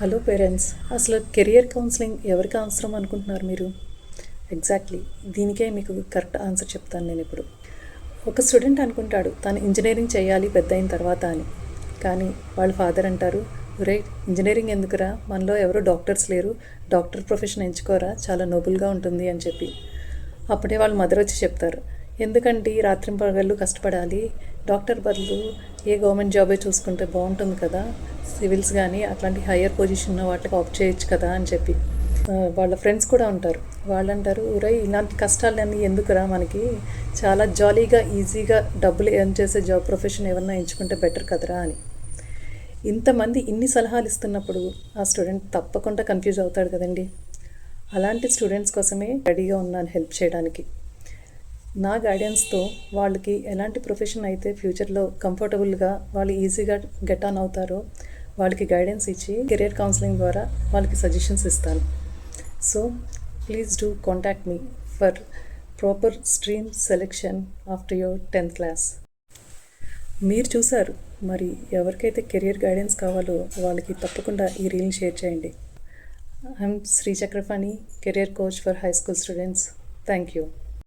Hello parents, అసలు career counselling ఎవరికి అవసరం అనుకుంటున్నారు మీరు? ఎగ్జాక్ట్లీ, దీనికే మీకు కరెక్ట్ ఆన్సర్ చెప్తాను నేను ఇప్పుడు. ఒక స్టూడెంట్ అనుకుంటాడు తను ఇంజనీరింగ్ చేయాలి పెద్ద అయిన తర్వాత అని. కానీ వాళ్ళ ఫాదర్ అంటారు, రైట్, ఇంజనీరింగ్ ఎందుకురా, మనలో ఎవరు డాక్టర్స్ లేరు, డాక్టర్ ప్రొఫెషన్ ఎంచుకోరా, చాలా నోబుల్గా ఉంటుంది అని చెప్పి. అప్పుడే వాళ్ళ మదర్ వచ్చి చెప్తారు, ఎందుకంటే రాత్రింపగళ్ళు కష్టపడాలి, డాక్టర్ బదులు ఏ గవర్నమెంట్ జాబే చూసుకుంటే బాగుంటుంది కదా, సివిల్స్ కానీ అట్లాంటి హయ్యర్ పొజిషన్ ఉన్న వాటికి ఆప్ట్ చేయొచ్చు కదా అని చెప్పి. వాళ్ళ ఫ్రెండ్స్ కూడా ఉంటారు, వాళ్ళు అంటారు, ఊరై ఇలాంటి కష్టాలన్నీ ఎందుకురా, మనకి చాలా జాలీగా ఈజీగా డబ్బులు ఎర్న్ చేసే జాబ్ ప్రొఫెషన్ ఏమన్నా ఎంచుకుంటే బెటర్ కదరా అని. ఇంతమంది ఇన్ని సలహాలు ఇస్తున్నప్పుడు ఆ స్టూడెంట్ తప్పకుండా కన్ఫ్యూజ్ అవుతాడు కదండి. అలాంటి స్టూడెంట్స్ కోసమే రెడీగా ఉన్నాను హెల్ప్ చేయడానికి. నా గైడెన్స్తో వాళ్ళకి ఎలాంటి ప్రొఫెషన్ అయితే ఫ్యూచర్లో కంఫర్టబుల్గా వాళ్ళు ఈజీగా గెట్ ఆన్ అవుతారో వాళ్ళకి గైడెన్స్ ఇచ్చి కెరియర్ కౌన్సిలింగ్ ద్వారా వాళ్ళకి సజెషన్స్ ఇస్తాను. So please do contact me for proper stream selection after your 10th class. మీరు చూసారు, మరి ఎవరికైతే కెరియర్ గైడెన్స్ కావాలో వాళ్ళకి తప్పకుండా ఈ రీల్ని షేర్ చేయండి. I'm Shri Chakrapani, career coach for high school students. Thank you.